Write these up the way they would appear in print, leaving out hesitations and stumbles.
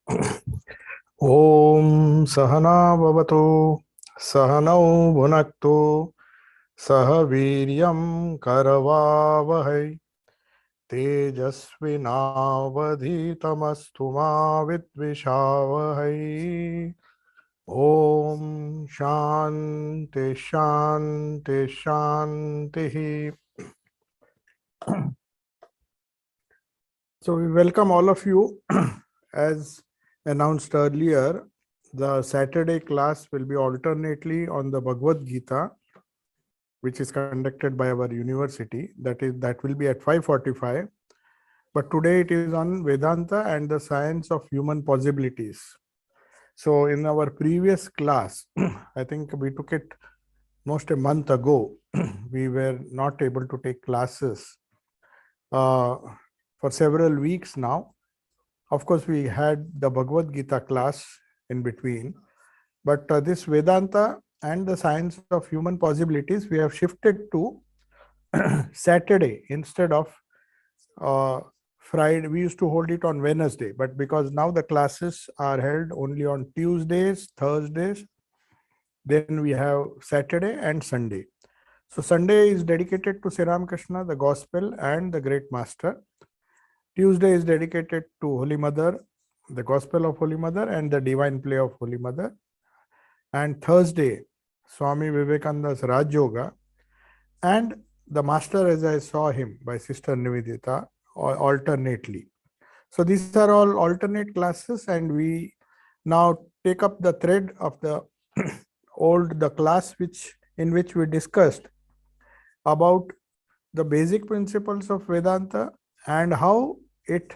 Om Sahana Bhavatu Sahanau Bhunaktu Sah Viryam Karavavahai Tejasvinavadhitamastu ma Vidvishavahai. Om Shanti Shanti Shanti. So we welcome all of you. As announced earlier, the Saturday class will be alternately on the Bhagavad Gita, which is conducted by our university. That will be at 5:45. But today it is on Vedanta and the science of human possibilities. So in our previous class, I think we took it most a month ago. We were not able to take classes uh, for several weeks now. Of course, we had the Bhagavad Gita class in between, but this Vedanta and the science of human possibilities, we have shifted to Saturday instead of uh, Friday. We used to hold it on Wednesday, but because now the classes are held only on Tuesdays, Thursdays, then we have Saturday and Sunday. So Sunday is dedicated to Sri Ramakrishna, the Gospel and the Great Master. Tuesday is dedicated to Holy Mother, the Gospel of Holy Mother and the Divine Play of Holy Mother. And Thursday, Swami Vivekananda's Raj Yoga and the Master as I saw him by Sister Nivedita alternately. So these are all alternate classes, and we now take up the thread of the the class in which we discussed about the basic principles of Vedanta and how it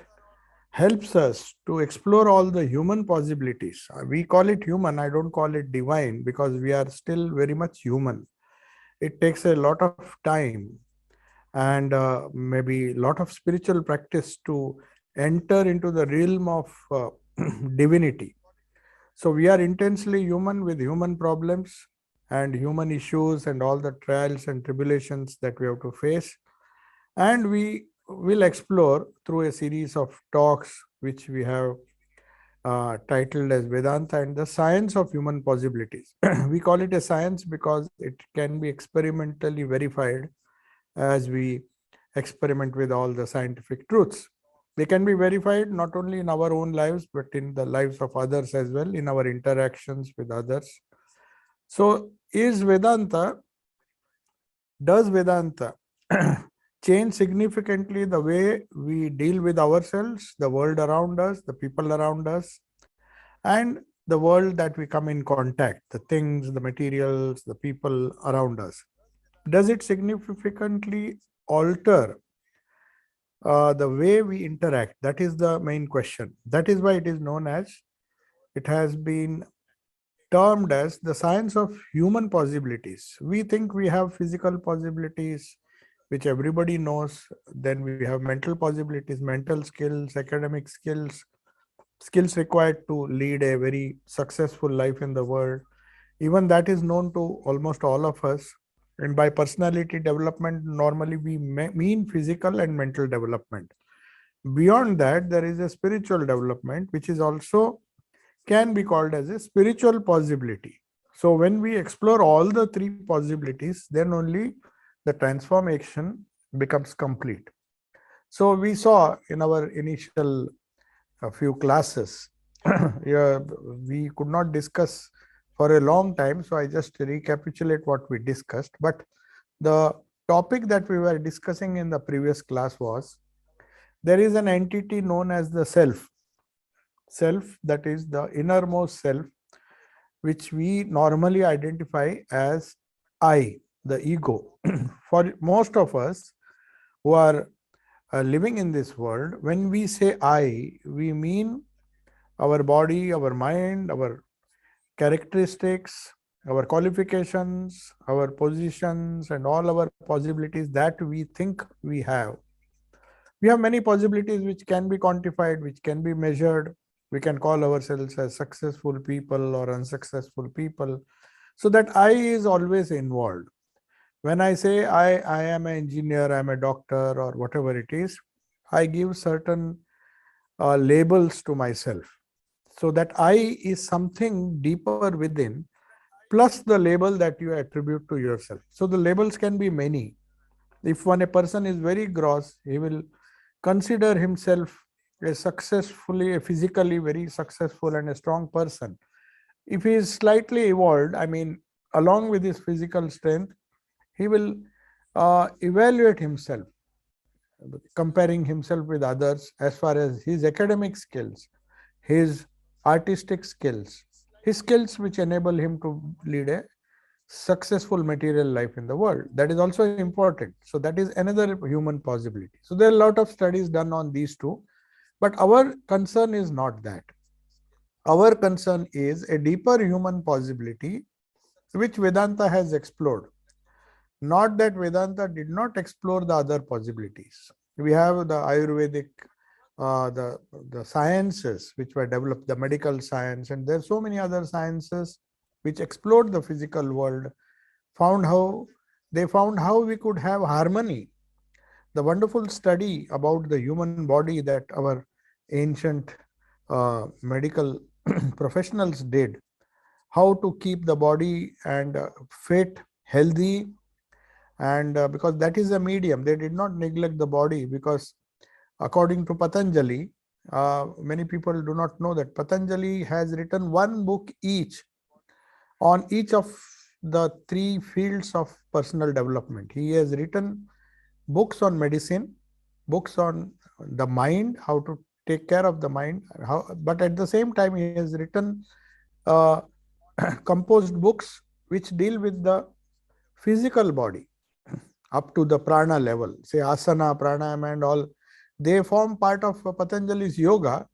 helps us to explore all the human possibilities. We call it human, I don't call it divine, because we are still very much human. It takes a lot of time and maybe a lot of spiritual practice to enter into the realm of divinity. So we are intensely human with human problems and human issues and all the trials and tribulations that we have to face. And we will explore through a series of talks which we have titled as Vedanta and the science of human possibilities. We call it a science because it can be experimentally verified as we experiment with all the scientific truths. They can be verified not only in our own lives, but in the lives of others as well, in our interactions with others. So does Vedanta change significantly the way we deal with ourselves, the world around us, the people around us, and the world that we come in contact, the things, the materials, the people around us? Does it significantly alter the way we interact? That is the main question. That is why it has been termed as the science of human possibilities. We think we have physical possibilities, which everybody knows. Then we have mental possibilities, mental skills, academic skills, skills required to lead a very successful life in the world. Even that is known to almost all of us. And by personality development, normally we mean physical and mental development. Beyond that, there is a spiritual development, which is also can be called as a spiritual possibility. So when we explore all the three possibilities, then only the transformation becomes complete. So we saw in our initial few classes, yeah, we could not discuss for a long time, so I just recapitulate what we discussed. But the topic that we were discussing in the previous class was there is an entity known as the self. Self, that is the innermost self, which we normally identify as I, the ego. For most of us who are living in this world, when we say I, we mean our body, our mind, our characteristics, our qualifications, our positions, and all our possibilities that we think we have. We have many possibilities which can be quantified, which can be measured. We can call ourselves as successful people or unsuccessful people. So that I is always involved. When I say I am an engineer, I'm a doctor, or whatever it is, I give certain labels to myself. So that I is something deeper within, plus the label that you attribute to yourself. So the labels can be many. If a person is very gross, he will consider himself a physically very successful and a strong person. If he is slightly evolved, I mean, along with his physical strength, he will evaluate himself, comparing himself with others as far as his academic skills, his artistic skills, his skills which enable him to lead a successful material life in the world. That is also important. So that is another human possibility. So there are a lot of studies done on these two, but our concern is not that. Our concern is a deeper human possibility which Vedanta has explored. Not that Vedanta did not explore the other possibilities. We have the Ayurvedic, the sciences which were developed, the medical science, and there are so many other sciences which explored the physical world, found how we could have harmony. The wonderful study about the human body that our ancient medical professionals did, how to keep the body and fit, healthy, and because that is a medium, they did not neglect the body, because according to Patanjali, many people do not know that Patanjali has written one book each on each of the three fields of personal development. He has written books on medicine, books on the mind, how to take care of the mind, but at the same time he has written uh, composed books which deal with the physical body up to the prana level, say asana, pranayama and all. They form part of Patanjali's yoga,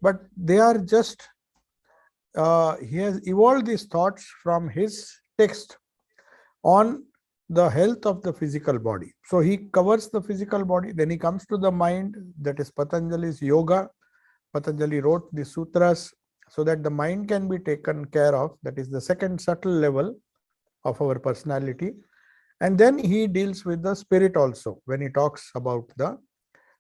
but they are just, he has evolved these thoughts from his text on the health of the physical body. So he covers the physical body, then he comes to the mind, that is Patanjali's yoga. Patanjali wrote the sutras so that the mind can be taken care of. That is the second subtle level of our personality. And then he deals with the spirit also when he talks about the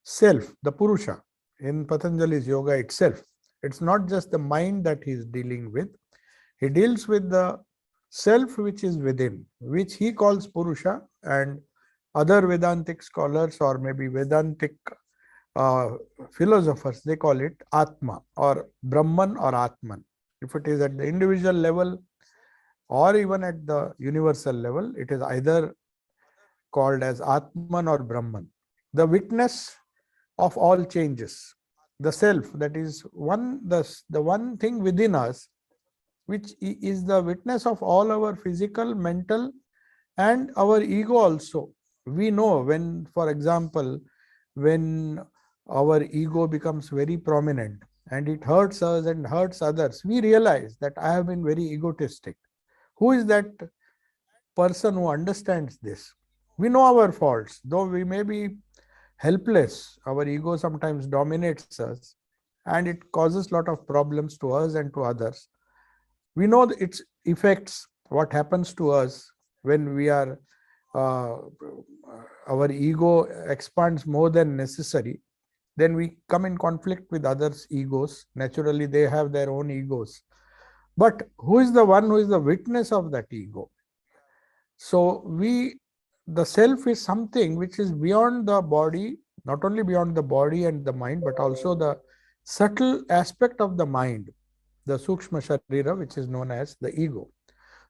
self, the Purusha, in Patanjali's yoga itself. It's not just the mind that he is dealing with. He deals with the self which is within, which he calls Purusha, and other Vedantic scholars or maybe Vedantic philosophers, they call it Atma or Brahman or Atman. If it is at the individual level or even at the universal level, it is either called as Atman or Brahman. The witness of all changes, the self, that is the one thing within us which is the witness of all our physical, mental and our ego also. We know when, for example, when our ego becomes very prominent and it hurts us and hurts others, we realize that I have been very egotistic. Who is that person who understands this? We know our faults, though we may be helpless. Our ego sometimes dominates us and it causes a lot of problems to us and to others. We know its effects, what happens to us when we are, our ego expands more than necessary. Then we come in conflict with others' egos. Naturally, they have their own egos. But who is the one who is the witness of that ego? So the self is something which is beyond the body, not only beyond the body and the mind, but also the subtle aspect of the mind, the Sukshma Sharira, which is known as the ego.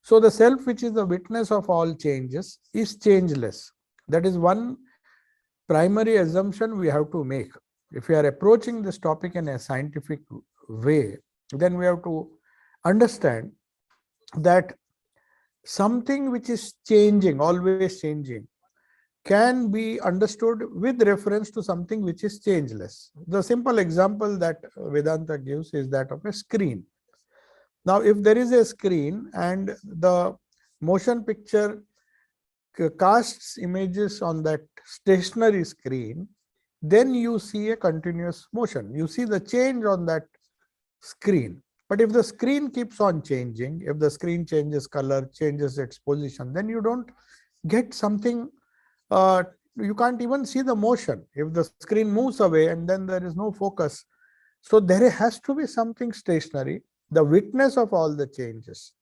So the self, which is the witness of all changes, is changeless. That is one primary assumption we have to make. If we are approaching this topic in a scientific way, then we have to understand that something which is changing, always changing, can be understood with reference to something which is changeless. The simple example that Vedanta gives is that of a screen. Now, if there is a screen and the motion picture casts images on that stationary screen, then you see a continuous motion. You see the change on that screen. But if the screen keeps on changing, if the screen changes color, changes its position, then you don't get something, you can't even see the motion. If the screen moves away and then there is no focus, So there has to be something stationary, the witness of all the changes.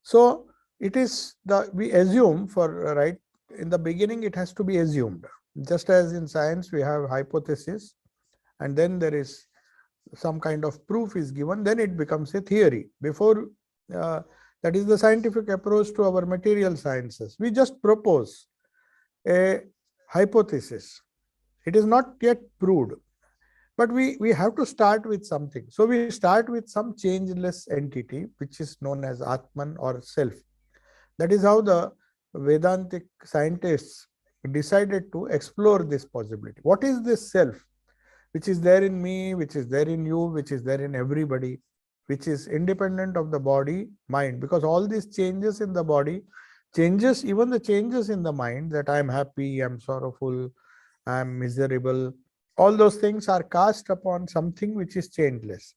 So it is we assume for right in the beginning, it has to be assumed. Just as in science we have hypothesis, and then there is some kind of proof is given, then it becomes a theory. Before that is the scientific approach to our material sciences. We just propose a hypothesis. It is not yet proved, but we have to start with something. So we start with some changeless entity, which is known as Atman or self. That is how the Vedantic scientists decided to explore this possibility. What is this self, which is there in me, which is there in you, which is there in everybody, which is independent of the body, mind? Because all these changes in the body, changes, even the changes in the mind, that I am happy, I am sorrowful, I am miserable, all those things are cast upon something which is changeless.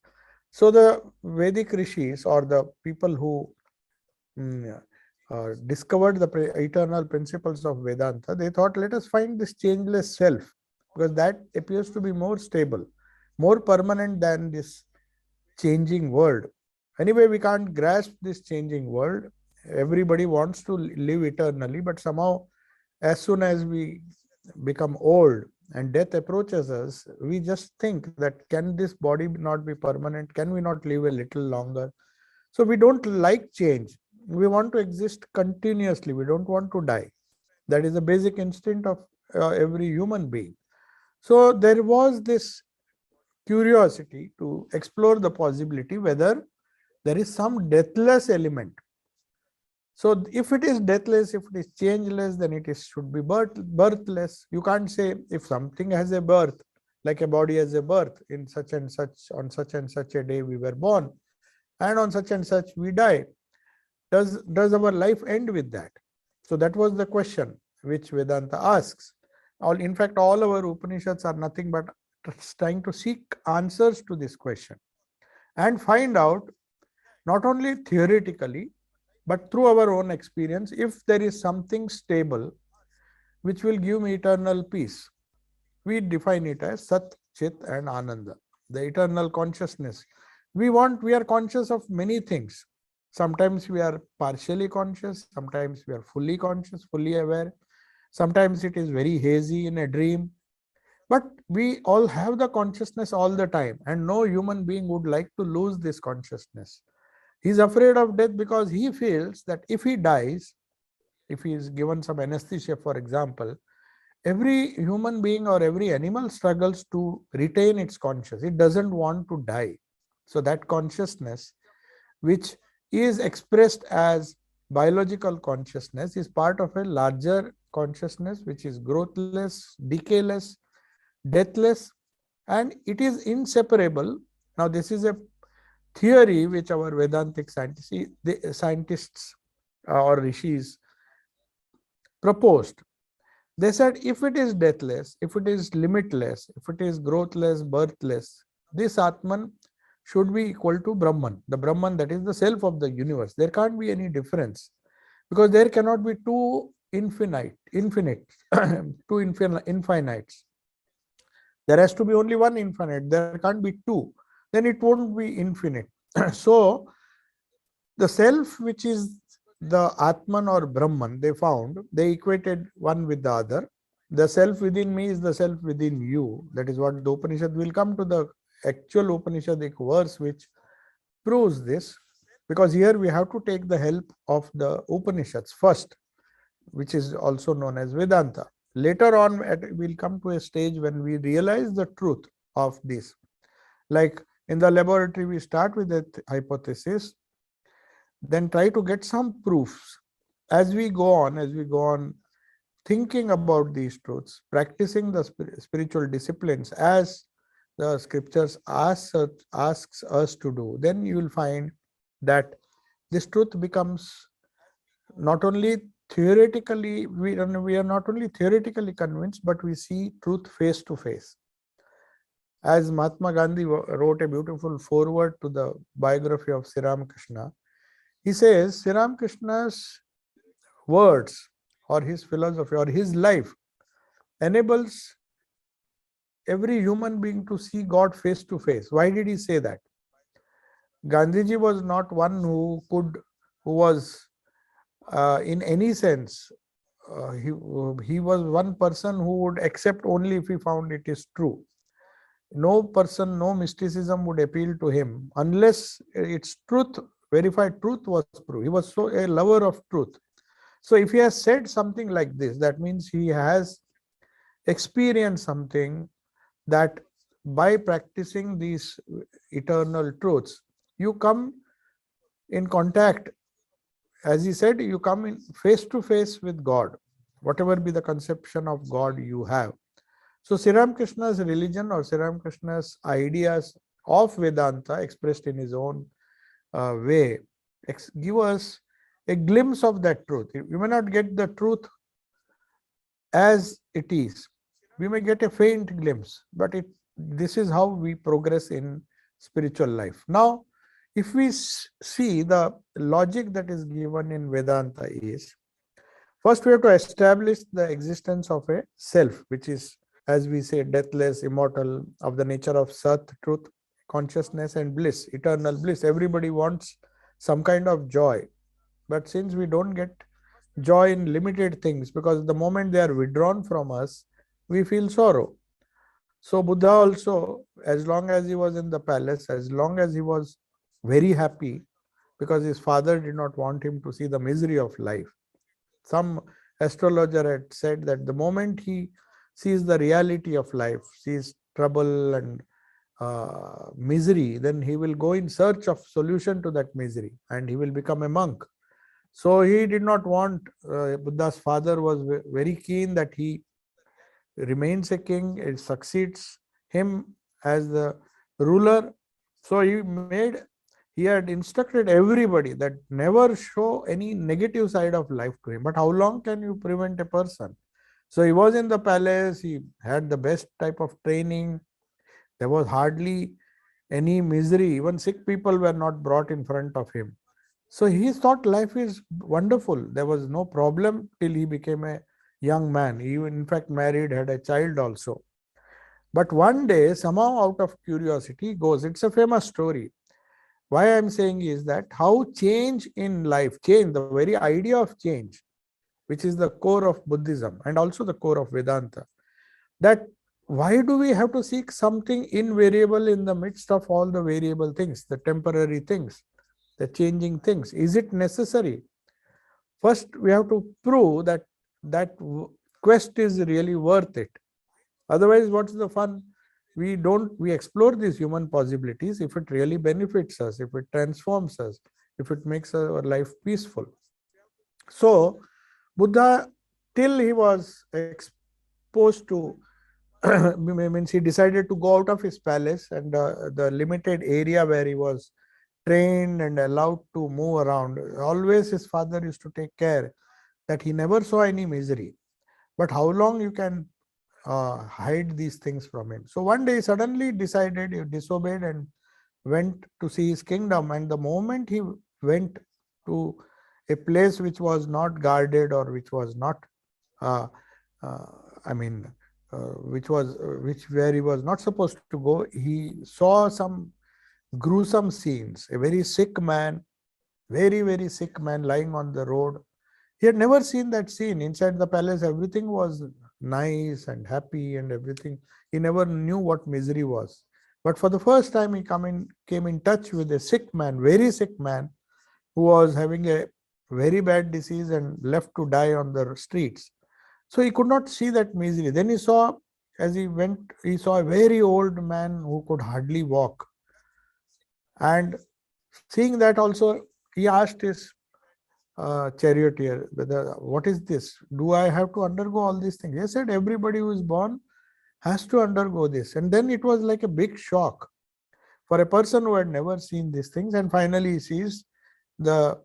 So the Vedic rishis, or the people who discovered the eternal principles of Vedanta, they thought, let us find this changeless self, because that appears to be more stable, more permanent than this changing world. Anyway, we can't grasp this changing world. Everybody wants to live eternally, but somehow, as soon as we become old and death approaches us, we just think that, can this body not be permanent? Can we not live a little longer? So we don't like change. We want to exist continuously. We don't want to die. That is the basic instinct of every human being. So there was this curiosity to explore the possibility whether there is some deathless element. So if it is deathless, if it is changeless, then it should be birthless. You can't say if something has a birth, like a body has a birth, in such and such, on such and such a day we were born, and on such and such we die. Does our life end with that? So that was the question which Vedanta asks. In fact, all our Upanishads are nothing but trying to seek answers to this question and find out, not only theoretically, but through our own experience, if there is something stable which will give me eternal peace. We define it as Sat, Chit and Ananda, the eternal consciousness. We are conscious of many things. Sometimes we are partially conscious, sometimes we are fully conscious, fully aware. Sometimes it is very hazy in a dream. But we all have the consciousness all the time, and no human being would like to lose this consciousness. He is afraid of death because he feels that if he dies, if he is given some anesthesia, for example, every human being or every animal struggles to retain its consciousness. It doesn't want to die. So that consciousness, which is expressed as biological consciousness, is part of a larger consciousness which is growthless, decayless, deathless, and it is inseparable. Now, this is a theory which our Vedantic scientists or rishis proposed. They said, if it is deathless, if it is limitless, if it is growthless, birthless, this Atman should be equal to Brahman, the Brahman that is the self of the universe. There can't be any difference, because there cannot be two two infinites. There has to be only one infinite. There can't be two. Then it won't be infinite. So the self, which is the Atman or Brahman, they equated one with the other. The self within me is the self within you. That is what the Upanishad will come to, the actual Upanishadic verse which proves this, because here we have to take the help of the Upanishads first, which is also known as Vedanta. Later on, we'll come to a stage when we realize the truth of this. Like in the laboratory, we start with a hypothesis, then try to get some proofs. As we go on thinking about these truths, practicing the spiritual disciplines as the scriptures asks us to do, then you will find that this truth becomes not only theoretically, we are not only theoretically convinced, but we see truth face to face. As Mahatma Gandhi wrote a beautiful foreword to the biography of Sri Ramakrishna, he says Sri Ramakrishna's words or his philosophy or his life enables every human being to see God face to face. Why did he say that? Gandhiji was not one who was in any sense, he was one person who would accept only if he found it is true. No person, no mysticism would appeal to him unless its truth, verified truth was proved. He was so a lover of truth. So if he has said something like this, that means he has experienced something, that by practicing these eternal truths, you come in contact, as he said, you come in face to face with God, whatever be the conception of God you have. So Sri Ramakrishna's religion, or Sri Ramakrishna's ideas of Vedanta expressed in his own way, give us a glimpse of that truth. We may not get the truth as it is. We may get a faint glimpse, but this is how we progress in spiritual life. Now, if we see the logic that is given in Vedanta is, first we have to establish the existence of a self, which is, as we say, deathless, immortal, of the nature of Sat, truth, consciousness, and bliss, eternal bliss. Everybody wants some kind of joy. But since we don't get joy in limited things, because the moment they are withdrawn from us, we feel sorrow. So Buddha also, as long as he was in the palace, as long as he was very happy, because his father did not want him to see the misery of life. Some astrologer had said that the moment he sees the reality of life, sees trouble and misery, then he will go in search of solution to that misery and he will become a monk. So he did not want, Buddha's father was very keen that he remains a king, it succeeds him as the ruler. So he had instructed everybody that never show any negative side of life to him. But how long can you prevent a person? So he was in the palace, he had the best type of training. There was hardly any misery. Even sick people were not brought in front of him. So he thought life is wonderful. There was no problem till he became a young man. He in fact married, had a child also. But one day, somehow out of curiosity, he goes. It's a famous story. Why I'm saying is that how change in life, change, the very idea of change, which is the core of Buddhism and also the core of Vedanta, that why do we have to seek something invariable in the midst of all the variable things, the temporary things, the changing things? Is it necessary? First, we have to prove that that quest is really worth it. Otherwise, what's the fun? We explore these human possibilities if it really benefits us, if it transforms us, if it makes our life peaceful. So Buddha, till he was exposed to means he decided to go out of his palace, and the limited area where he was trained and allowed to move around, always his father used to take care that he never saw any misery. But how long you can hide these things from him? So one day he suddenly decided, he disobeyed and went to see his kingdom. And the moment he went to a place which was not guarded, or which was not, where he was not supposed to go, he saw some gruesome scenes. A very sick man, very, very sick man lying on the road. He had never seen that scene. Inside the palace, everything was nice and happy and everything. He never knew what misery was. But for the first time, he came in touch with a sick man, very sick man, who was having a very bad disease and left to die on the streets. So he could not see that misery. Then he saw, as he went, he saw a very old man who could hardly walk. And seeing that also, he asked his charioteer, what is this? Do I have to undergo all these things? He said, everybody who is born has to undergo this. And then it was like a big shock for a person who had never seen these things. And finally he sees a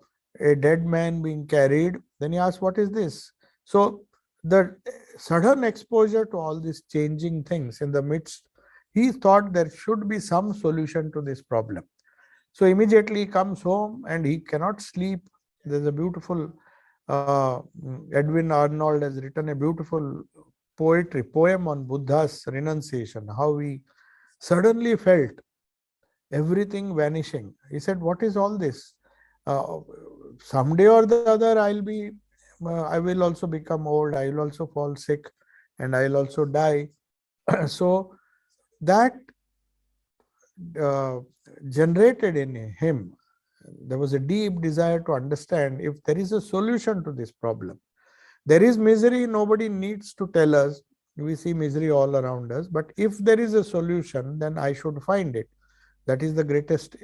dead man being carried. Then he asks, what is this? So the sudden exposure to all these changing things in the midst, he thought there should be some solution to this problem. So immediately he comes home and he cannot sleep. There's a beautiful, Edwin Arnold has written a beautiful poem on Buddha's renunciation, how he suddenly felt everything vanishing. He said, what is all this? Uh, Someday or the other, I will also become old, I will also fall sick, and I will also die. So that uh, generated in him, there was a deep desire to understand if there is a solution to this problem. There is misery, nobody needs to tell us. We see misery all around us, but if there is a solution, then I should find it. That is the greatest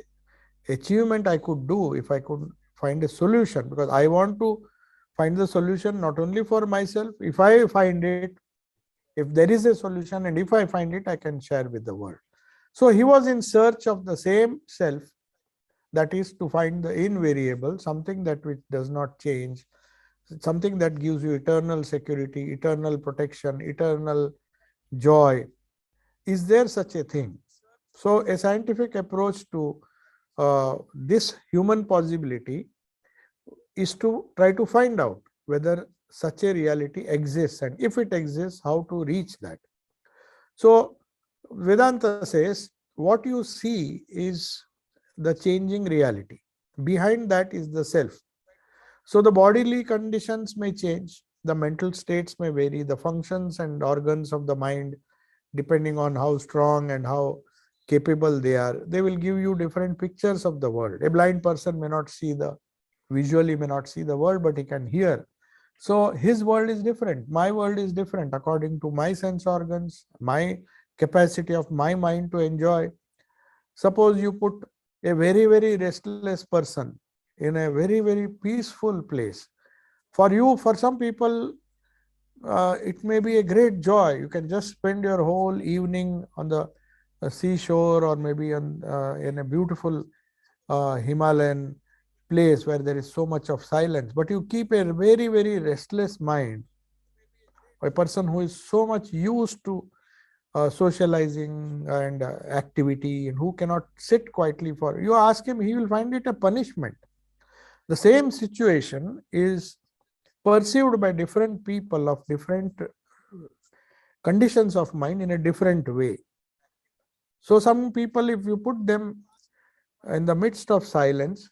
achievement I could do, if I could find a solution, because I want to find the solution not only for myself. If I find it, if there is a solution, and if I find it, I can share with the world. So he was in search of the same self, that is to find the invariable, something that which does not change, something that gives you eternal security, eternal protection, eternal joy. Is there such a thing? So a scientific approach to this human possibility is to try to find out whether such a reality exists, and if it exists, how to reach that. So Vedanta says what you see is the changing reality. Behind that is the self. So the bodily conditions may change, the mental states may vary, the functions and organs of the mind, depending on how strong and how capable they are, they will give you different pictures of the world. A blind person may not see visually may not see the world, but he can hear. So his world is different. My world is different according to my sense organs, my capacity of my mind to enjoy. Suppose you put a very, very restless person in a very, very peaceful place. For you, for some people, it may be a great joy. You can just spend your whole evening on the seashore, or maybe in a beautiful Himalayan place where there is so much of silence. But you keep a very, very restless mind, a person who is so much used to socializing and activity, and who cannot sit quietly for, you ask him, he will find it a punishment. The same situation is perceived by different people of different conditions of mind in a different way. So some people, if you put them in the midst of silence,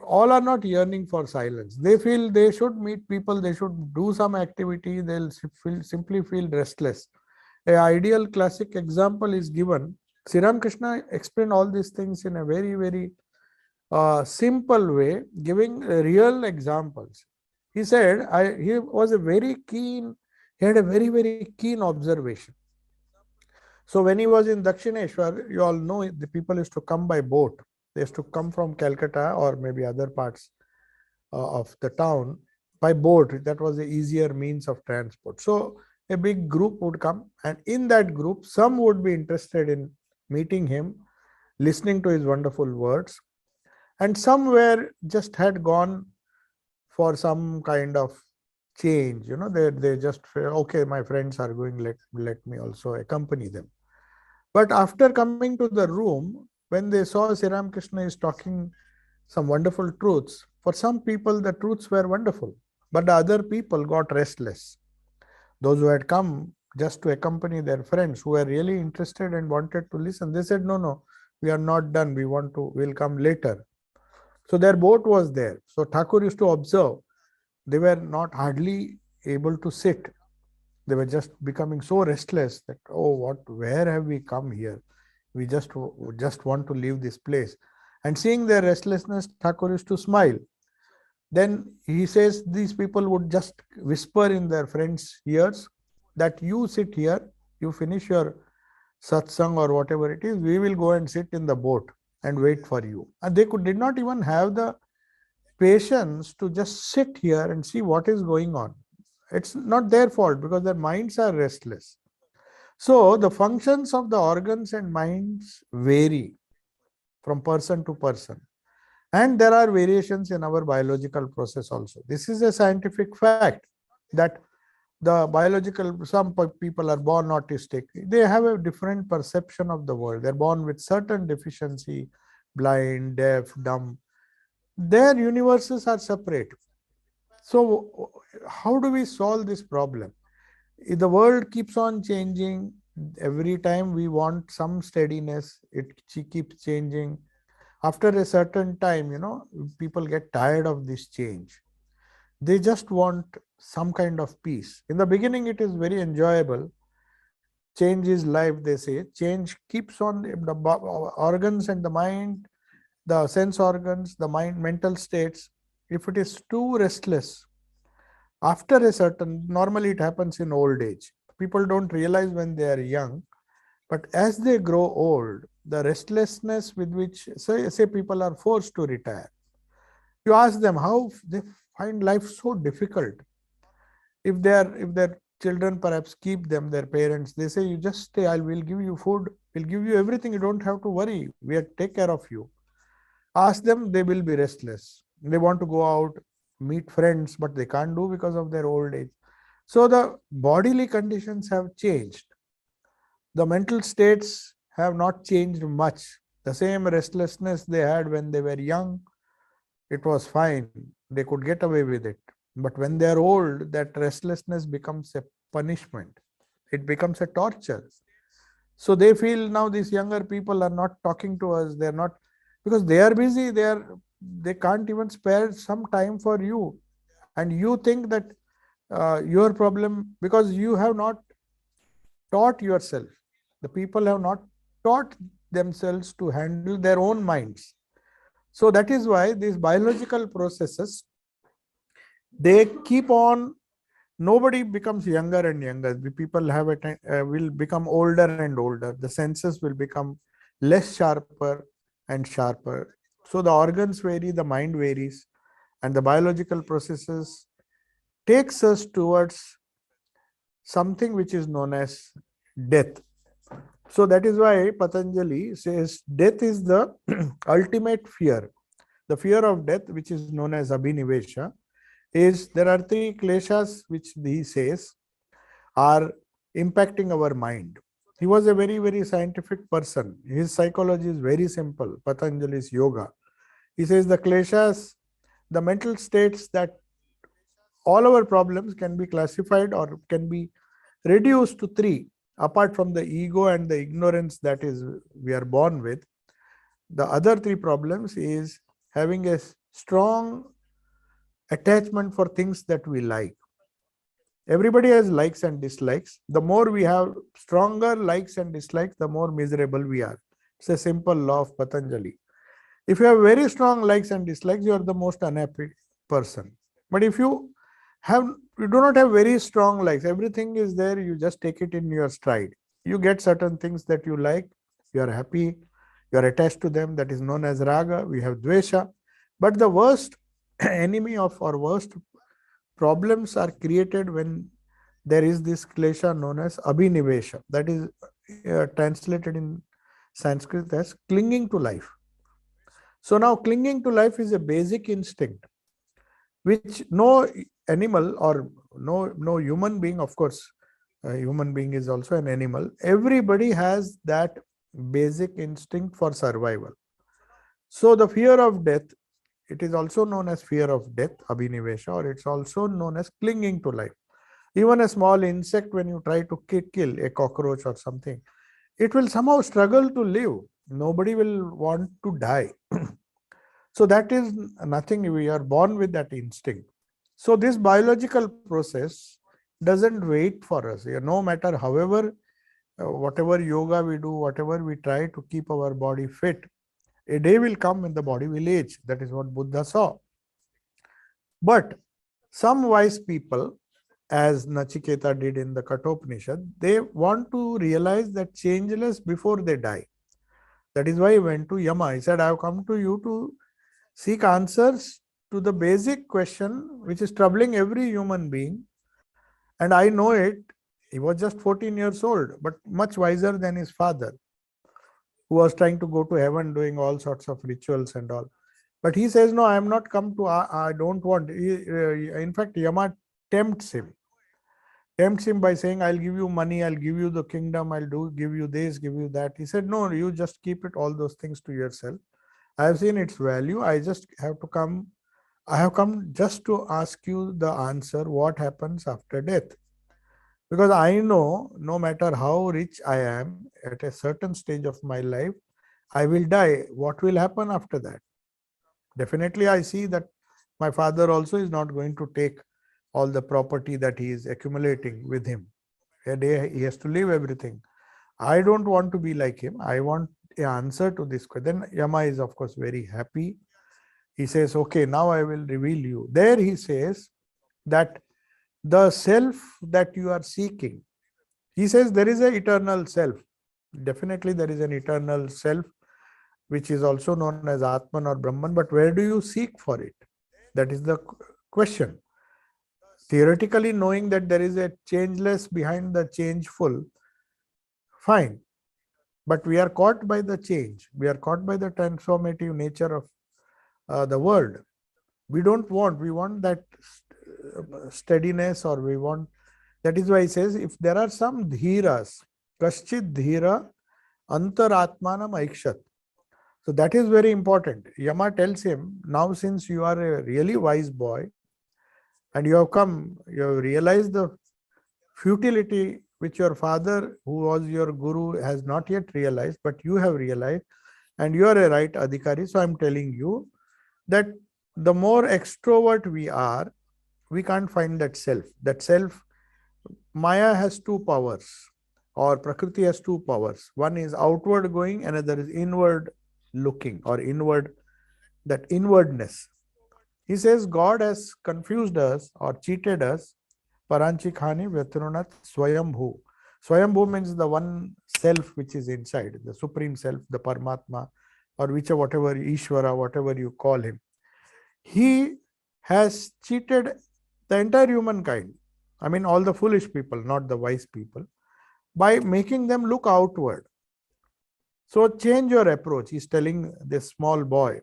all are not yearning for silence. They feel they should meet people, they should do some activity, they'll simply feel restless. An ideal classic example is given. Sri Ramakrishna explained all these things in a very, very simple way, giving real examples. He said, he was a very keen, he had a very, very keen observation. So when he was in Dakshineshwar, you all know the people used to come by boat. They used to come from Calcutta or maybe other parts of the town by boat. That was the easier means of transport. So a big group would come, and in that group, some would be interested in meeting him, listening to his wonderful words, and some were just had gone for some kind of change. You know, they just feel, okay, my friends are going, let me also accompany them. But after coming to the room, when they saw Sri Ramakrishna is talking some wonderful truths, for some people the truths were wonderful, but the other people got restless. Those who had come just to accompany their friends, who were really interested and wanted to listen, they said, no, we are not done, we'll come later. So their boat was there. So Thakur used to observe, they were not hardly able to sit. They were just becoming so restless that, oh, where have we come here? We just want to leave this place. And seeing their restlessness, Thakur used to smile. Then he says these people would just whisper in their friends' ears that you sit here, you finish your satsang or whatever it is, we will go and sit in the boat and wait for you. And they did not even have the patience to just sit here and see what is going on. It's not their fault because their minds are restless. So the functions of the organs and minds vary from person to person. And there are variations in our biological process also. This is a scientific fact that the biological, some people are born autistic. They have a different perception of the world. They're born with certain deficiency, blind, deaf, dumb. Their universes are separate. So how do we solve this problem? The world keeps on changing. Every time we want some steadiness, keeps changing. After a certain time, people get tired of this change. They just want some kind of peace. In the beginning, it is very enjoyable. Change is life, they say. Change keeps on the organs and the mind, the sense organs, the mind, mental states. If it is too restless, after a certain, normally it happens in old age. People don't realize when they are young, but as they grow old, the restlessness with which, say people are forced to retire, you ask them how they find life so difficult. If their children perhaps keep them, their parents, they say, you just stay, will give you food, we'll give you everything, you don't have to worry, we'll take care of you. Ask them, they will be restless. They want to go out, meet friends, but they can't do because of their old age. So the bodily conditions have changed. The mental states have not changed much. The same restlessness they had when they were young, it was fine. They could get away with it. But when they are old, that restlessness becomes a punishment. It becomes a torture. So they feel now these younger people are not talking to us. They're not, because they are busy. They can't even spare some time for you. And you think that your problem, because you have not taught yourself. The people have not taught themselves to handle their own minds. So that is why these biological processes, they keep on, nobody becomes younger and younger. The people will become older and older. The senses will become less sharper and sharper. So the organs vary, the mind varies, and the biological processes takes us towards something which is known as death. So that is why Patanjali says death is the ultimate fear. The fear of death, which is known as abhinivesha, is there are three kleshas which he says are impacting our mind. He was a very, very scientific person. His psychology is very simple. Patanjali's yoga. He says the kleshas, the mental states, that all our problems can be classified or can be reduced to three. Apart from the ego and the ignorance that is we are born with, the other three problems is having a strong attachment for things that we like. Everybody has likes and dislikes. The more we have stronger likes and dislikes, the more miserable we are. It's a simple law of Patanjali. If you have very strong likes and dislikes, you are the most unhappy person. But if you do not have very strong likes, everything is there, you just take it in your stride. You get certain things that you like, you are happy, you are attached to them, that is known as raga. We have dvesha. But the worst enemy of our worst problems are created when there is this klesha known as abhinivesha, that is translated in Sanskrit as clinging to life. So now clinging to life is a basic instinct which no animal or no human being, of course, a human being is also an animal. Everybody has that basic instinct for survival. So the fear of death, it is also known as fear of death, abhinivesha, or it's also known as clinging to life. Even a small insect, when you try to kill a cockroach or something, it will somehow struggle to live. Nobody will want to die. So that is nothing, we are born with that instinct. So this biological process doesn't wait for us. No matter however, whatever yoga we do, whatever we try to keep our body fit, a day will come when the body will age. That is what Buddha saw. But some wise people, as Nachiketa did in the Kathopanishad, they want to realize that changeless before they die. That is why he went to Yama. He said, I have come to you to seek answers to the basic question which is troubling every human being. And I know it. He was just 14 years old, but much wiser than his father, who was trying to go to heaven, doing all sorts of rituals and all. But he says, no, I am not come to, I don't want. In fact, Yama tempts him. Tempts him by saying, I'll give you money, I'll give you the kingdom, give you this, give you that. He said, no, you just keep it, all those things to yourself. I have seen its value. I have come just to ask you the answer, what happens after death. Because I know no matter how rich I am at a certain stage of my life, I will die. What will happen after that? Definitely, I see that my father also is not going to take all the property that he is accumulating with him. A day he has to leave everything. I don't want to be like him. I want an answer to this question. Then Yama is, of course, very happy. He says, okay, now I will reveal you. There he says that the self that you are seeking, he says there is an eternal self. Definitely there is an eternal self, which is also known as Atman or Brahman. But where do you seek for it? That is the question. Theoretically, knowing that there is a changeless behind the changeful, fine. But we are caught by the change. We are caught by the transformative nature of the world. We don't want, we want that steadiness, or we want, that is why he says, if there are some dhiras, kaschid dhira antaratmanam aikshat. So that is very important. Yama tells him, now since you are a really wise boy and you have come, you have realized the futility which your father, who was your guru, has not yet realized, but you have realized, and you are a right adhikari. So I'm telling you that the more extrovert we are, we can't find that self. That self, Maya has two powers, or Prakriti has two powers. One is outward going, another is inward looking, or inward, that inwardness. He says God has confused us or cheated us. Paranchikhani Vyatrunat Swayambhu. Swayambhu means the one self which is inside, the supreme self, the Paramatma, or whichever, whatever, Ishvara, whatever you call him. He has cheated the entire humankind. I mean, all the foolish people, not the wise people, by making them look outward. So change your approach. He's telling this small boy.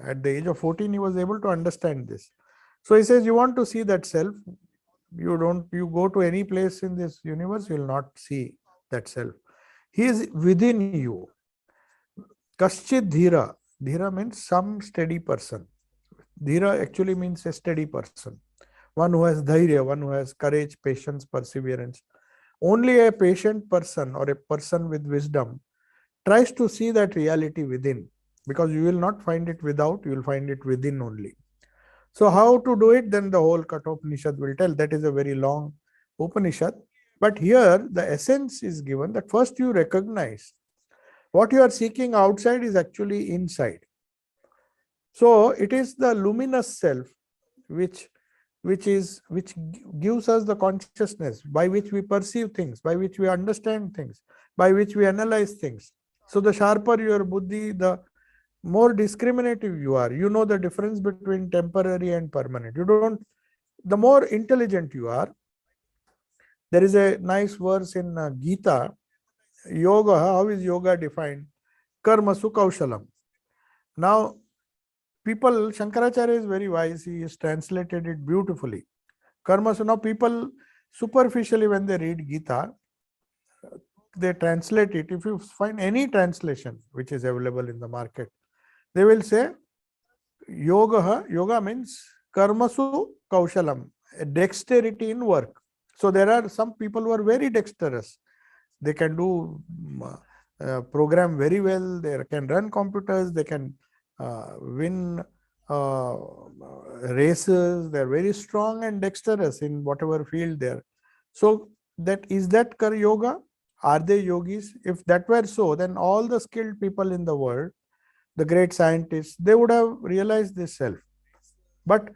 At the age of 14, he was able to understand this. So he says, you want to see that self, you go to any place in this universe, you will not see that self. He is within you. Kaschid dhira. Dhira means some steady person. Dhira actually means a steady person. One who has dhairya, one who has courage, patience, perseverance. Only a patient person or a person with wisdom tries to see that reality within, because you will not find it without, you will find it within only. So how to do it? Then the whole Kathopanishad will tell. That is a very long Upanishad. But here the essence is given that first you recognize what you are seeking outside is actually inside. So it is the luminous self which gives us the consciousness by which we perceive things, by which we understand things, by which we analyze things. So the sharper your buddhi, the more discriminative you are. You know the difference between temporary and permanent. The more intelligent you are. There is a nice verse in Gita. Yoga, how is yoga defined? Karmasu kaushalam. Now, Shankaracharya is very wise. He has translated it beautifully. Karmasu, now people superficially, when they read Gita, they translate it. If you find any translation which is available in the market, they will say yoga means karmasu kaushalam, dexterity in work. So there are some people who are very dexterous. They can do program very well. They can run computers. They can win races. They are very strong and dexterous in whatever field they are. So is that yoga? Are they yogis? If that were so, then all the skilled people in the world, the great scientists, they would have realized this self. But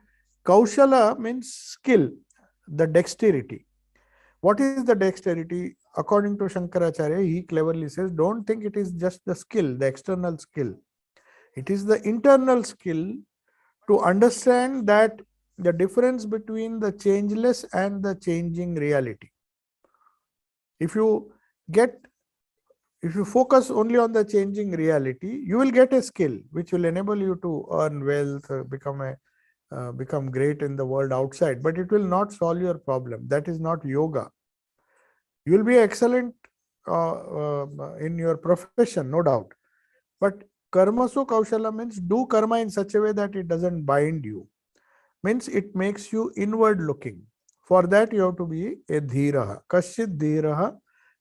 kaushala means skill, the dexterity. What is the dexterity? According to Shankaracharya, he cleverly says, don't think it is just the skill, the external skill. It is the internal skill to understand that the difference between the changeless and the changing reality. If you focus only on the changing reality, you will get a skill which will enable you to earn wealth, become great in the world outside, but it will not solve your problem. That is not yoga. You will be excellent in your profession, no doubt. But karmasu kaushala means do karma in such a way that it doesn't bind you. Means it makes you inward looking. For that you have to be a dhira. Kaschid dhiraha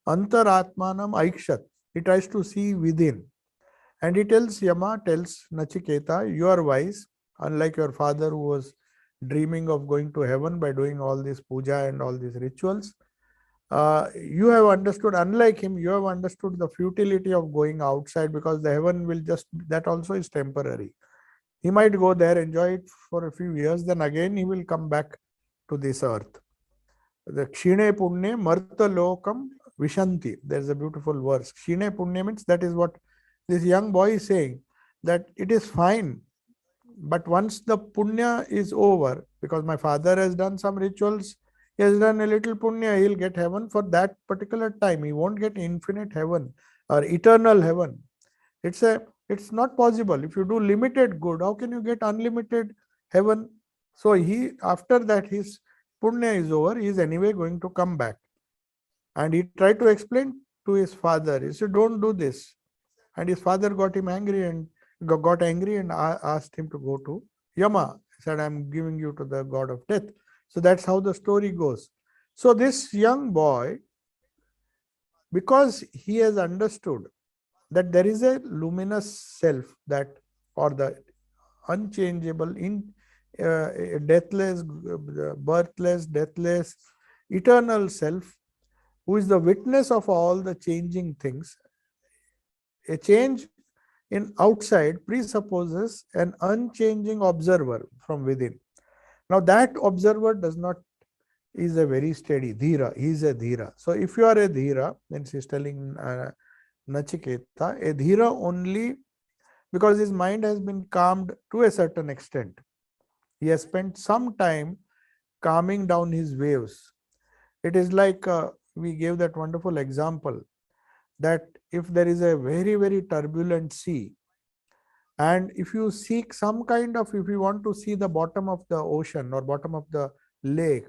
antaratmanam aikshat. He tries to see within. And he tells Yama, tells Nachiketa, you are wise, unlike your father who was dreaming of going to heaven by doing all this puja and all these rituals. You have understood, unlike him, you have understood the futility of going outside, because the heaven will just, that also is temporary. He might go there, enjoy it for a few years, then again he will come back to this earth. The Kshine Punye Marta Lokam Vishanti. There's a beautiful verse. Kshine Punye means, that is what this young boy is saying, that it is fine, but once the punya is over, because my father has done some rituals, he has done a little punya, he'll get heaven for that particular time. He won't get infinite heaven or eternal heaven. It's not possible. If you do limited good, how can you get unlimited heaven? So he, after that, his punya is over, he is anyway going to come back. And he tried to explain to his father. He said, don't do this. And his father got angry and asked him to go to Yama. He said, I'm giving you to the god of death. So that's how the story goes. So this young boy, because he has understood that there is a luminous self, that, or the unchangeable, deathless, birthless, deathless, eternal self, who is the witness of all the changing things. A change in outside presupposes an unchanging observer from within. Now that observer is a very steady dhira. He is a dhira. So if you are a dhira, then she is telling Nachiketa, a dhira only because his mind has been calmed to a certain extent. He has spent some time calming down his waves. It is like we gave that wonderful example, that if there is a very, very turbulent sea, and if you seek some kind of, if you want to see the bottom of the ocean or bottom of the lake,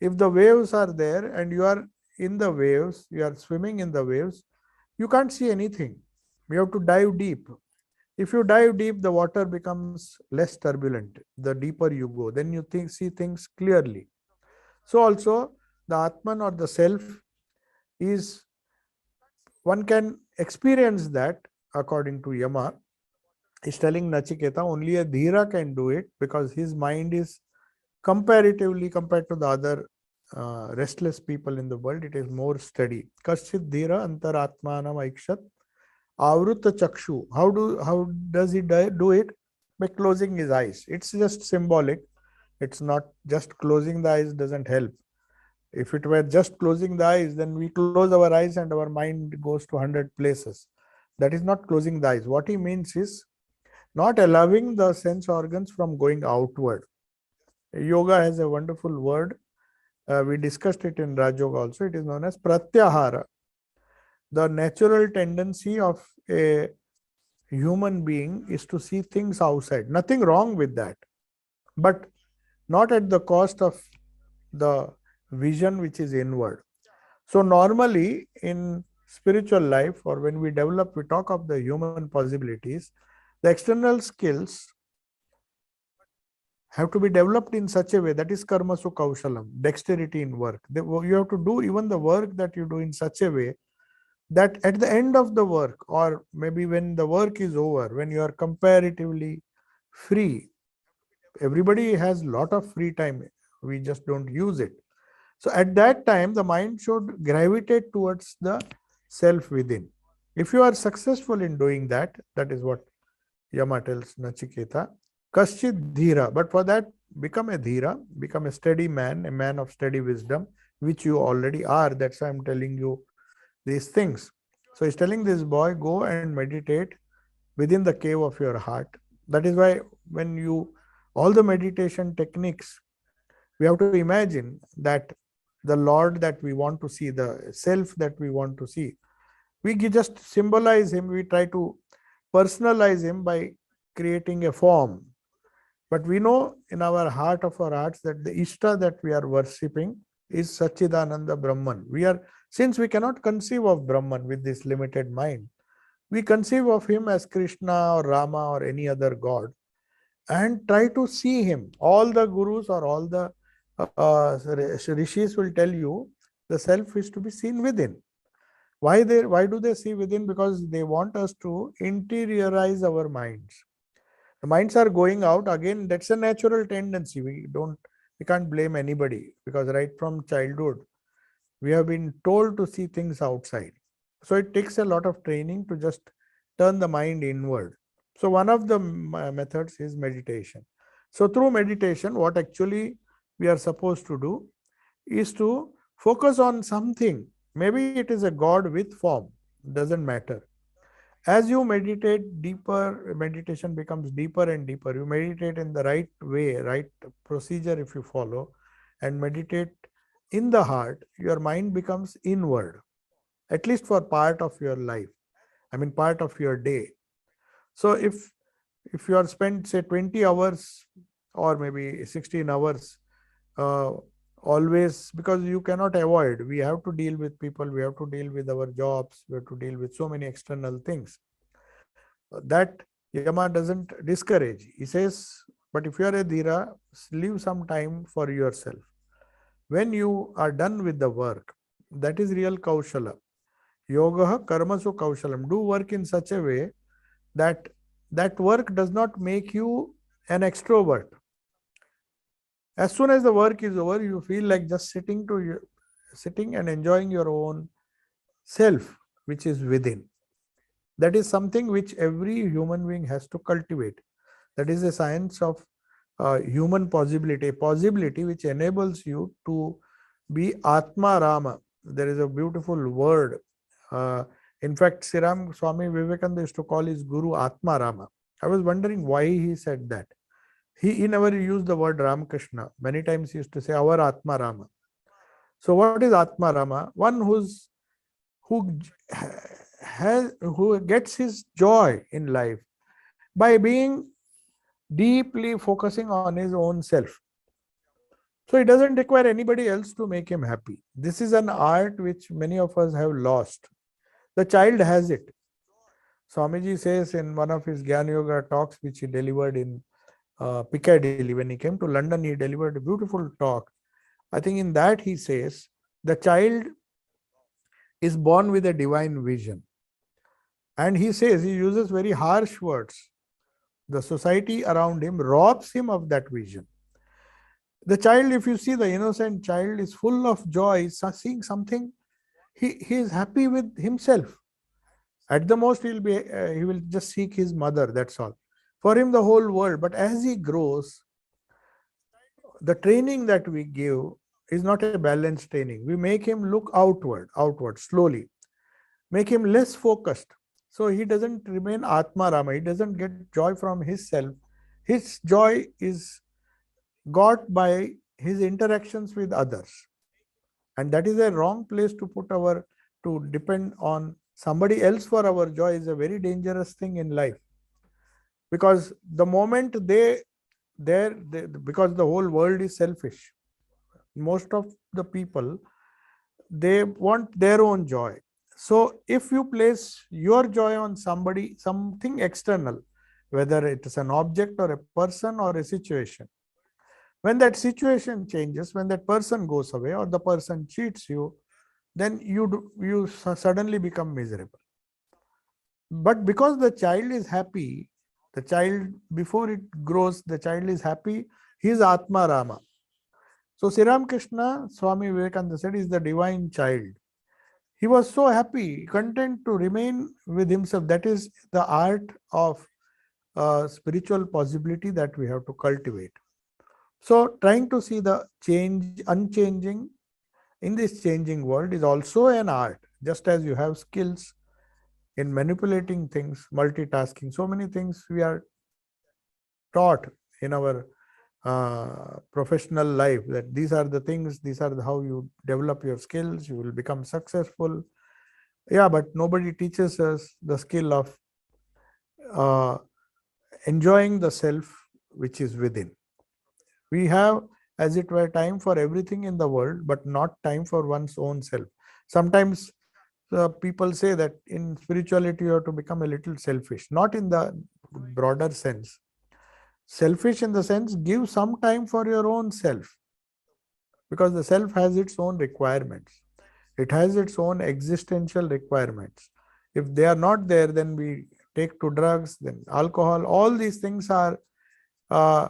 if the waves are there and you are in the waves, you are swimming in the waves, you can't see anything. You have to dive deep. If you dive deep, the water becomes less turbulent. The deeper you go, then you see things clearly. So also the Atman or the self is, one can experience that according to Yama. He's telling Nachiketa, only a dhira can do it, because his mind is comparatively, compared to the other restless people in the world, it is more steady. Kaschit dhira antaratmanam aikshat avruta chakshu. How does he do it? By closing his eyes. It's just symbolic. It's not just closing the eyes doesn't help. If it were just closing the eyes, then we close our eyes and our mind goes to 100 places. That is not closing the eyes. What he means is not allowing the sense organs from going outward. Yoga has a wonderful word. We discussed it in Raj Yoga also. It is known as pratyahara. The natural tendency of a human being is to see things outside. Nothing wrong with that, but not at the cost of the vision which is inward. So normally in spiritual life, or when we develop, we talk of the human possibilities, the external skills have to be developed in such a way, that is karmasu kaushalam, dexterity in work. You have to do even the work that you do in such a way that at the end of the work, or maybe when the work is over, when you are comparatively free, everybody has a lot of free time, we just don't use it. So at that time, the mind should gravitate towards the self within. If you are successful in doing that, that is what Yama tells Nachiketa, Kaschit dhira. But for that, become a dhira, become a steady man, a man of steady wisdom, which you already are. That's why I'm telling you these things. So he's telling this boy, go and meditate within the cave of your heart. That is why when you, all the meditation techniques, we have to imagine that the Lord that we want to see, the self that we want to see, we just symbolize him, we try to personalize him by creating a form. But we know in our heart of our hearts that the Ishta that we are worshipping is Satchidananda Brahman. Since we cannot conceive of Brahman with this limited mind, we conceive of him as Krishna or Rama or any other god and try to see him. All the gurus or all the Rishis will tell you the self is to be seen within. Why do they see within? Because they want us to interiorize our minds. The minds are going out again. That's a natural tendency. We can't blame anybody, because right from childhood we have been told to see things outside. So it takes a lot of training to just turn the mind inward. So one of the methods is meditation. So through meditation, what actually we are supposed to do is to focus on something. Maybe it is a God with form, doesn't matter. As you meditate deeper, meditation becomes deeper and deeper. You meditate in the right way, right procedure if you follow, and meditate in the heart, your mind becomes inward, at least for part of your life. I mean, part of your day. So if you are spent, say, 20 hours or maybe 16 hours, uh, always, because you cannot avoid, we have to deal with people, we have to deal with our jobs, we have to deal with so many external things. That Yama doesn't discourage. He says, but if you are a dhira, leave some time for yourself. When you are done with the work, that is real kaushala. Yoga karmasu kaushalam. Do work in such a way that that work does not make you an extrovert. As soon as the work is over, you feel like just sitting and enjoying your own self, which is within. That is something which every human being has to cultivate. That is a science of human possibility, a possibility which enables you to be Atma Rama. There is a beautiful word. In fact, Siram Swami Vivekananda used to call his guru Atma Rama. I was wondering why he said that. He never used the word Ramakrishna. Many times he used to say our Atma Rama. So what is Atma Rama? One who who gets his joy in life by being deeply focusing on his own self. So he doesn't require anybody else to make him happy. This is an art which many of us have lost. The child has it. Swamiji says in one of his Gyan Yoga talks, which he delivered in Piccadilly, when he came to London, he delivered a beautiful talk. I think in that he says, the child is born with a divine vision. And he says, he uses very harsh words. The society around him robs him of that vision. The child, if you see the innocent child, is full of joy, seeing something. He is happy with himself. At the most, he will just seek his mother, that's all. For him, the whole world. But as he grows, the training that we give is not a balanced training. We make him look outward, slowly. Make him less focused. So he doesn't remain Atma Rama. He doesn't get joy from his self. His joy is got by his interactions with others. And that is a wrong place to depend on somebody else for our joy is a very dangerous thing in life. Because the moment because the whole world is selfish. Most of the people, they want their own joy. So if you place your joy on something external, whether it is an object or a person or a situation, when that situation changes, when that person goes away or the person cheats you, then you suddenly become miserable. But because the child is happy, the child, before it grows, the child is happy, he is Atma Rama. So Sri Ramakrishna, Swami Vivekananda said, is the divine child. He was so happy, content to remain with himself. That is the art of spiritual possibility that we have to cultivate. So trying to see the unchanging in this changing world is also an art. Just as you have skills in manipulating things, multitasking, so many things we are taught in our professional life, that these are the things, these are how you develop your skills, you will become successful. Yeah, but nobody teaches us the skill of enjoying the self which is within. We have, as it were, time for everything in the world, but not time for one's own self. Sometimes people say that in spirituality you have to become a little selfish, not in the broader sense. Selfish in the sense, give some time for your own self. because the self has its own requirements. It has its own existential requirements. If they are not there, then we take to drugs, then alcohol. All these things are uh,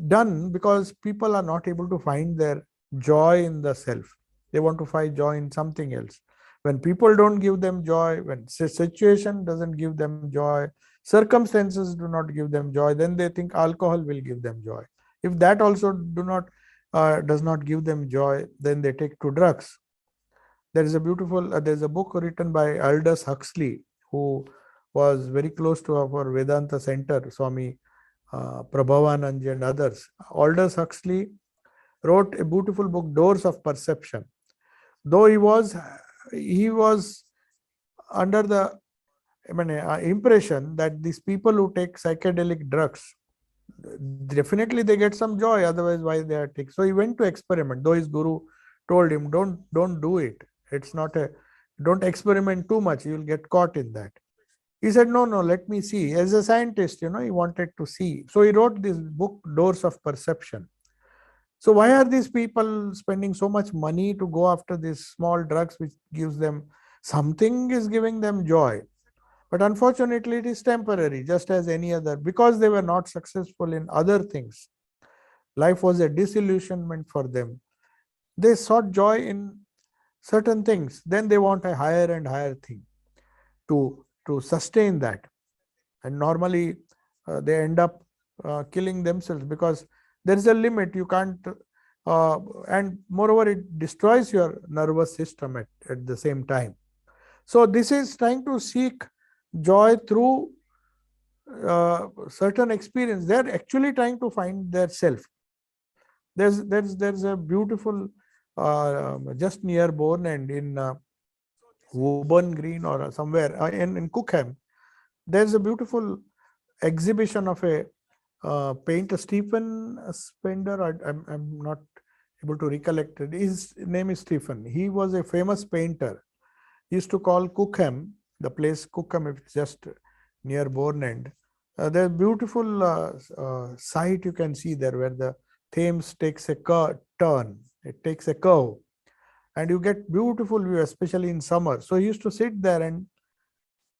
done because people are not able to find their joy in the self. They want to find joy in something else. When people don't give them joy, when situation doesn't give them joy, circumstances do not give them joy, then they think alcohol will give them joy. If that also does not give them joy, then they take to drugs. There's a book written by Aldous Huxley, who was very close to our Vedanta center, Swami Prabhavanand and others. Aldous Huxley wrote a beautiful book, Doors of Perception. Though he was under the impression that these people who take psychedelic drugs, definitely they get some joy, otherwise why they are taking. So he went to experiment, though his guru told him, don't do it. It's not a, don't experiment too much, you'll get caught in that. He said, no, let me see. As a scientist, he wanted to see. So he wrote this book, Doors of Perception. So why are these people spending so much money to go after these small drugs which gives them, something is giving them joy. But unfortunately, it is temporary, just as any other, because they were not successful in other things. Life was a disillusionment for them. They sought joy in certain things. Then they want a higher and higher thing to sustain that. And normally they end up killing themselves because there is a limit. You can't, and moreover, it destroys your nervous system at the same time. So this is trying to seek joy through certain experience. They're actually trying to find their self. There's a beautiful just near Bourne in Woburn Green or somewhere in Cookham. There's a beautiful exhibition of a painter, Stephen Spender. I'm not able to recollect it. His name is Stephen. He was a famous painter. He used to call Cookham, the place Cookham, it's just near Bourne End. There's a beautiful site you can see there where the Thames takes a turn. It takes a curve. And you get beautiful view, especially in summer. So he used to sit there and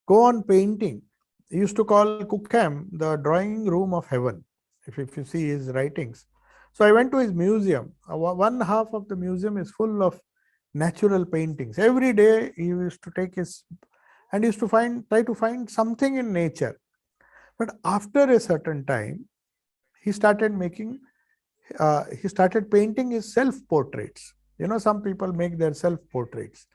go on painting. He used to call Cookham the drawing room of heaven, if you see his writings. So I went to his museum. One half of the museum is full of natural paintings. Every day he used to take his, and he used to try to find something in nature. But after a certain time, he started painting his self-portraits. Some people make their self-portraits.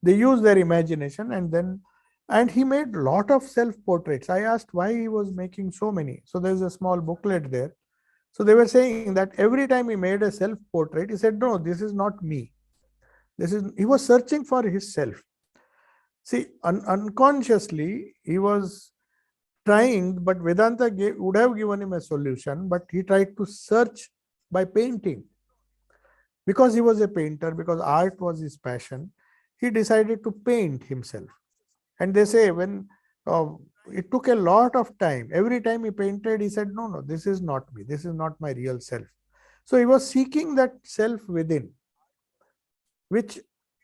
They use their imagination and he made a lot of self-portraits. I asked why he was making so many. So there's a small booklet there. So they were saying that every time he made a self-portrait, he said, no, this is not me. He was searching for his self. See, unconsciously, he was trying, but Vedanta would have given him a solution, but he tried to search by painting. Because he was a painter, because art was his passion, he decided to paint himself. And they say when it took a lot of time, every time he painted, he said, no, this is not me. This is not my real self. So he was seeking that self within, which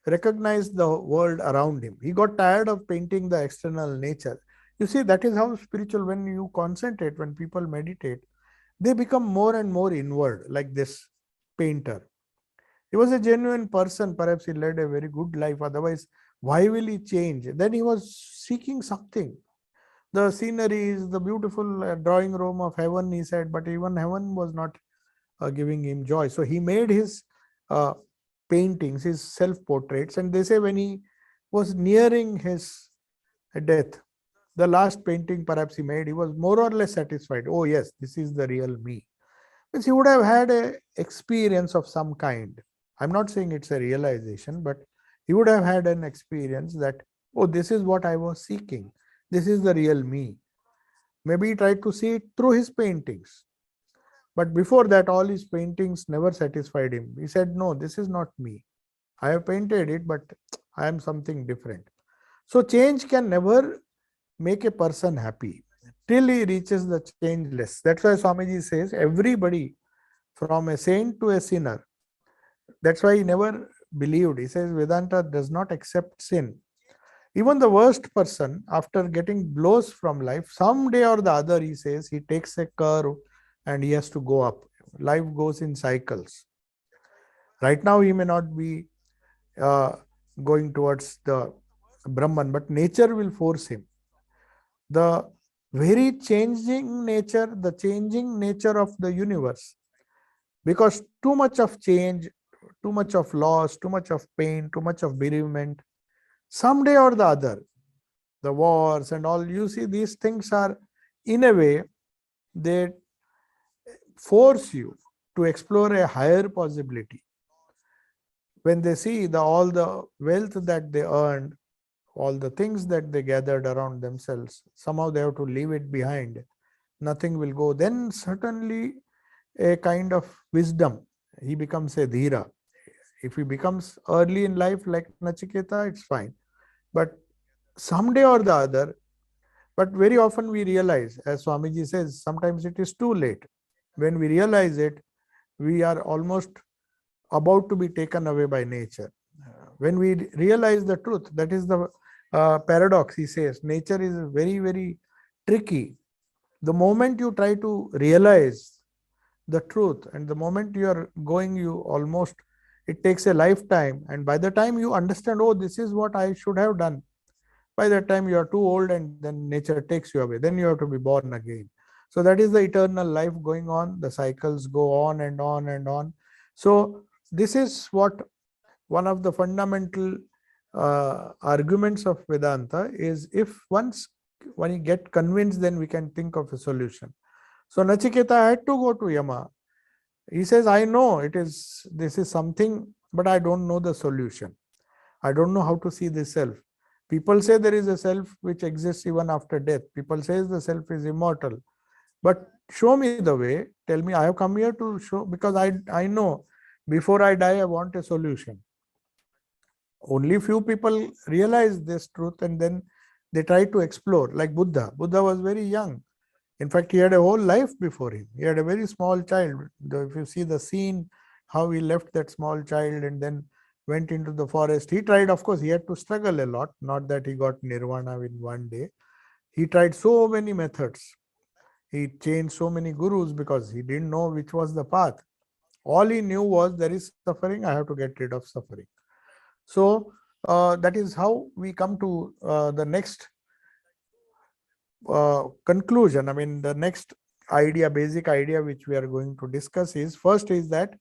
recognized the world around him. He got tired of painting the external nature. You see, that is how spiritual, when you concentrate, when people meditate, they become more and more inward, like this painter. He was a genuine person. Perhaps he led a very good life. Otherwise, why will he change? Then he was seeking something. The sceneries, the beautiful drawing room of heaven, he said, but even heaven was not giving him joy. So he made his paintings, his self-portraits. And they say when he was nearing his death, the last painting perhaps he made, he was more or less satisfied. Oh yes, this is the real me. Means he would have had an experience of some kind. I'm not saying it's a realization, but he would have had an experience that, oh, this is what I was seeking. This is the real me. Maybe he tried to see it through his paintings. But before that, all his paintings never satisfied him. He said, no, this is not me. I have painted it, but I am something different. So change can never make a person happy till he reaches the changeless. That's why Swamiji says everybody, from a saint to a sinner, That's why he never believed. He says Vedanta does not accept sin. Even the worst person, after getting blows from life, someday or the other, he says, he takes a curve and he has to go up. Life goes in cycles. Right now, he may not be uh, going towards the Brahman, but nature will force him. The very the changing nature of the universe, because too much of change, too much of loss, too much of pain, too much of bereavement, someday or the other, the wars and all, you see, these things are, in a way, they force you to explore a higher possibility. When they see all the wealth that they earned, all the things that they gathered around themselves, somehow they have to leave it behind. Nothing will go. Then certainly a kind of wisdom, he becomes a dhira. If he becomes early in life like Nachiketa, it's fine. But someday or the other, but very often we realize, as Swamiji says, sometimes it is too late. When we realize it, we are almost about to be taken away by nature. When we realize the truth, that is the paradox, he says. Nature is very, very tricky. The moment you try to realize the truth, and the moment you are going, you almost, it takes a lifetime. And by the time you understand, oh, this is what I should have done, by that time you are too old and then nature takes you away. Then you have to be born again. So that is the eternal life going on. The cycles go on and on and on. So this is what one of the fundamental arguments of Vedanta is. If once when you get convinced, then we can think of a solution. So Nachiketa had to go to Yama. He says, I know this is something, but I don't know the solution. I don't know how to see the self. People say there is a self which exists even after death. People say the self is immortal. But show me the way. Tell me, I have come here to show, because I know before I die, I want a solution. Only few people realize this truth, and then they try to explore, like Buddha. Buddha was very young. In fact, he had a whole life before him. He had a very small child. If you see the scene, how he left that small child and then went into the forest. He tried, of course, he had to struggle a lot. Not that he got nirvana in one day. He tried so many methods. He changed so many gurus because he didn't know which was the path. All he knew was, there is suffering, I have to get rid of suffering. So that is how we come to the next conclusion. I mean, the next idea, basic idea which we are going to discuss is, first is that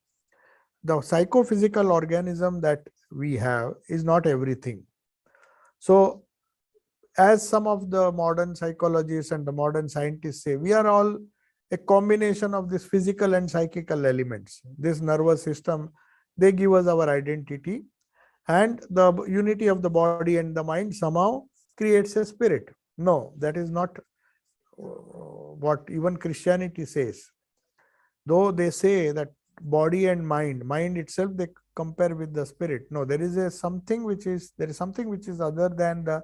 the psychophysical organism that we have is not everything. So as some of the modern psychologists and the modern scientists say, we are all a combination of this physical and psychical elements. This nervous system, they give us our identity, and the unity of the body and the mind somehow creates a spirit. No, that is not what even Christianity says. Though they say that body and mind itself they compare with the spirit. No, there is something which is other than the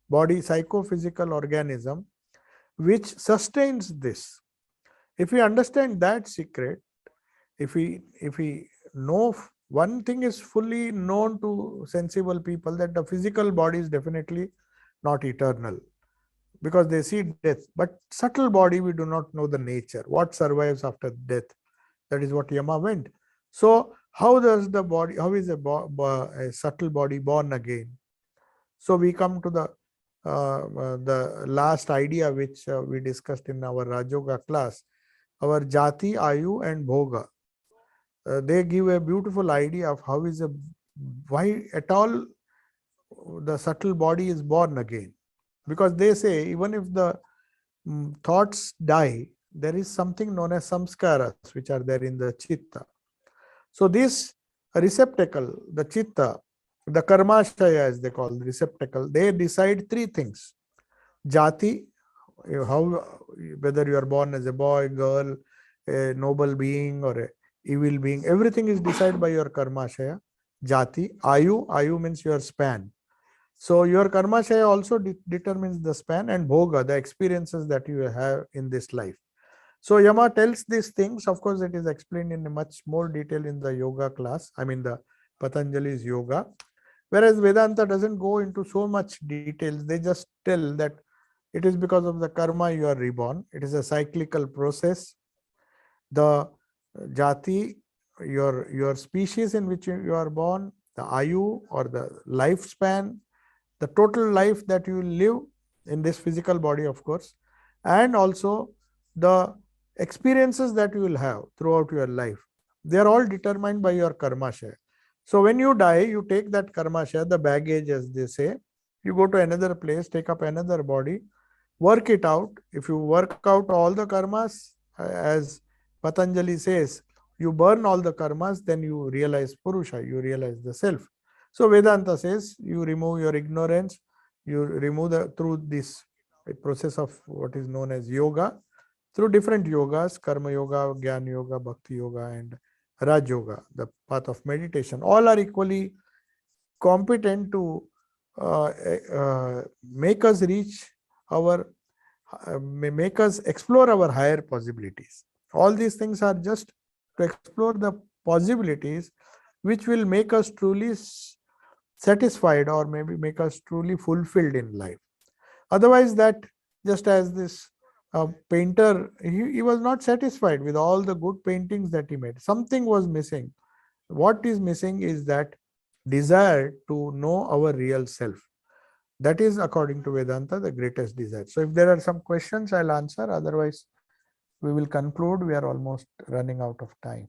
body, psychophysical organism, which sustains this. If we understand that secret, if we know, one thing is fully known to sensible people, that the physical body is definitely not eternal, because they see death. But subtle body, we do not know the nature, what survives after death. That is what Yama went. So how is a subtle body born again? So we come to the last idea which we discussed in our Rajoga class, our Jati, Ayu and Bhoga. They give a beautiful idea of why at all the subtle body is born again. Because they say, even if the thoughts die, there is something known as samskaras which are there in the chitta. So this receptacle, the chitta, the karmashaya as they call the receptacle, they decide three things. Jati, whether you are born as a boy, girl, a noble being or a evil being, everything is decided by your karmashaya. Jati. Ayu means your span. So your karmashaya also determines the span, and bhoga, the experiences that you have in this life. So Yama tells these things. Of course, it is explained in much more detail in the yoga class. I mean, the Patanjali's yoga. Whereas Vedanta doesn't go into so much details. They just tell that it is because of the karma you are reborn. It is a cyclical process. The jati, your species in which you are born, the ayu or the lifespan, the total life that you live in this physical body, of course, and also the experiences that you will have throughout your life. They are all determined by your karma share. So when you die, you take that karma share, the baggage, as they say, you go to another place, take up another body, work it out. If you work out all the karmas, as Patanjali says, you burn all the karmas, then you realize Purusha, you realize the self. So Vedanta says you remove your ignorance, you remove through this process of what is known as yoga, through different yogas, karma yoga, jnana yoga, bhakti yoga, and raj yoga, the path of meditation. All are equally competent to make us reach our make us explore our higher possibilities. All these things are just to explore the possibilities which will make us truly satisfied, or maybe make us truly fulfilled in life. Otherwise, that, just as this painter, he was not satisfied with all the good paintings that he made. Something was missing. What is missing is that desire to know our real self. That is, according to Vedanta, the greatest desire. So if there are some questions, I'll answer. Otherwise, we will conclude. We are almost running out of time.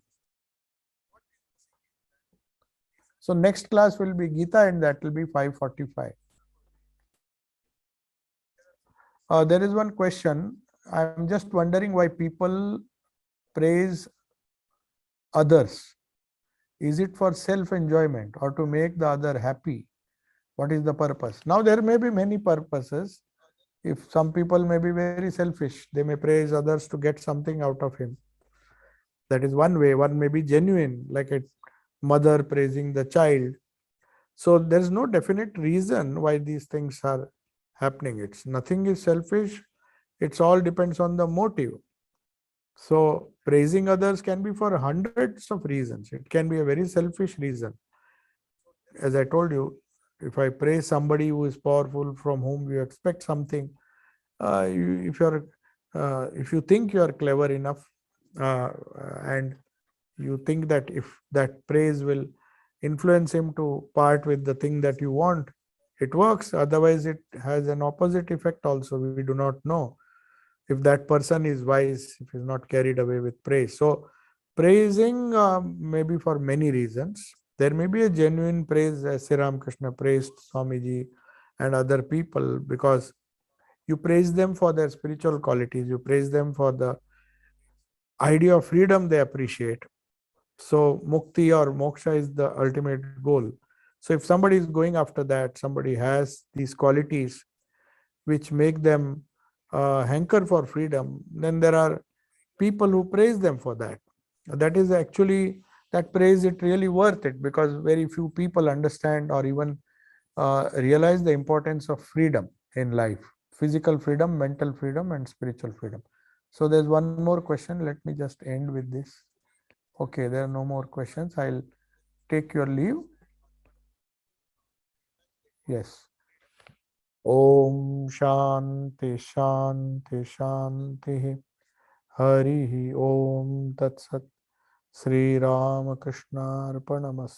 So next class will be Gita, and that will be 5:45. There is one question. I'm just wondering why people praise others. Is it for self-enjoyment or to make the other happy? What is the purpose? Now, there may be many purposes. If some people may be very selfish, they may praise others to get something out of him. That is one way. One may be genuine, like a mother praising the child. So there is no definite reason why these things are happening. It's nothing is selfish. It's all depends on the motive. So praising others can be for hundreds of reasons. It can be a very selfish reason. As I told you, if I praise somebody who is powerful, from whom you expect something, if you think you are clever enough, and you think that if that praise will influence him to part with the thing that you want, it works. Otherwise, it has an opposite effect also. We do not know if that person is wise, if he's not carried away with praise. So praising may be for many reasons. There may be a genuine praise, as Sri Ramakrishna praised Swamiji and other people, because you praise them for their spiritual qualities, you praise them for the idea of freedom they appreciate. So mukti or moksha is the ultimate goal. So if somebody is going after that, somebody has these qualities which make them hanker for freedom, then there are people who praise them for that. That is actually, that praise it really worth it, because very few people understand or even realize the importance of freedom in life: physical freedom, mental freedom, and spiritual freedom. So there's one more question. Let me just end with this. Okay, there are no more questions. I'll take your leave. Yes. Om Shanti Shanti Shanti. Hari Om Tat Sat. Sri Ramakrishna Arpanamastu.